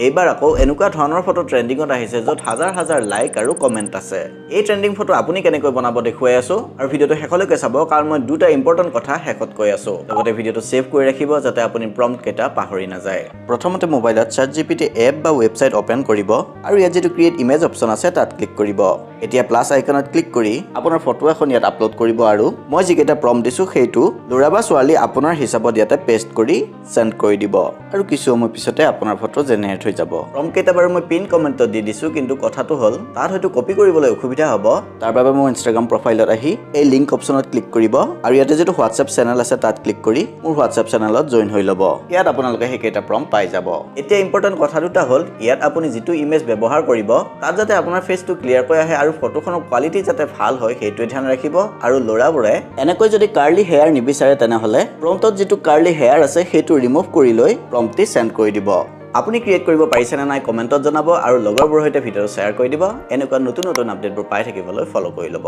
এইবাৰ আকৌ এনেকুৱা ধৰণৰ ফটো ট্ৰেন্ডিঙত আহিছে য'ত হাজাৰ হাজাৰ লাইক আৰু কমেন্ট আছে এই ট্ৰেন্ডিং ফটো আপুনি কেনেকৈ বনাব দেখুৱাই আছো আৰু ভিডিওটো শেষলৈকে চাব কাৰণ মই দুটা ইম্পৰ্টেন্ট কথা শেষত কৈ আছো লগতে ভিডিওটো সেভ কৰি ৰাখিব যাতে আপুনি প্ৰম্পট কেটা পাহৰি নাযায় প্ৰথমতে মোবাইলত ChatGPT এপ বা ওয়েবসাইট ওপেন কৰিব আৰু ইয়াত যেটো ক্ৰিয়েট ইমেজ অপচন আছে তাত ক্লিক কৰিব এতিয়া প্লাস আইকনত ক্লিক কৰি আপোনাৰ ফটো এখন ইয়াত আপলোড কৰিব আৰু মই যিকেটা প্ৰম্পট দিছো সেইটো ল'ৰা বা ছোৱালী আপোনাৰ হিচাপত ইয়াতে পেষ্ট কৰি সেন্ড কৰি দিব আৰু কিছু সময় পিছতে আপোনাৰ ফটো জেনাৰেট হৈ যাব প্ৰম্পট কেটা বাৰু মই পিন কমেন্টত দি দিছো কিন্তু কথাটো হল তাত হয়তো কপি কৰিবলৈ অসুবিধা হ'ব তাৰ বাবে মই ইনষ্টাগ্ৰাম প্ৰফাইলত আহি এই লিংক অপচনত ক্লিক কৰিব আৰু ইয়াতে যেটো WhatsApp চেনেল আছে তাত ক্লিক কৰি মোৰ WhatsApp চেনেলত জয়েন হৈ ল'ব ইয়াত আপোনালোকে হেকেটা প্ৰম্পট পাই যাব এতিয়া ইম্পৰ্টেন্ট কথা দুটা হল ইয়াত আপুনি যেটো ইমেজ ব্যৱহাৰ কৰিব তাত যাতে আপোনাৰ ফেচটো ক্লিয়াৰ কৈ আহে আৰু ফটোখনৰ কোৱালিটি যাতে ভাল হয় হেইটো ধ্যান ৰাখিব আৰু লৰাবোৰে এনেকৈ যদি কাৰ্লি হেয়াৰ নিবিচাৰে তেনেহলে প্ৰম্পটত যেটো কাৰ্লি হেয়াৰ আছে হেইটো ৰিমুভ কৰি লৈ প্ৰম্পটটি সেন্ড কৰি দিব আপুনি ক্ৰিয়েট কৰিব পাৰিছে না নাই কমেন্টত জনাব আৰু লগৰবোৰৰ সৈতে ভিডিওটো শ্বেয়াৰ কৰি দিব এনেকুৱা নতুন নতুন আপডেটবোৰ পাই থাকিবলৈ ফলো কৰি ল'ব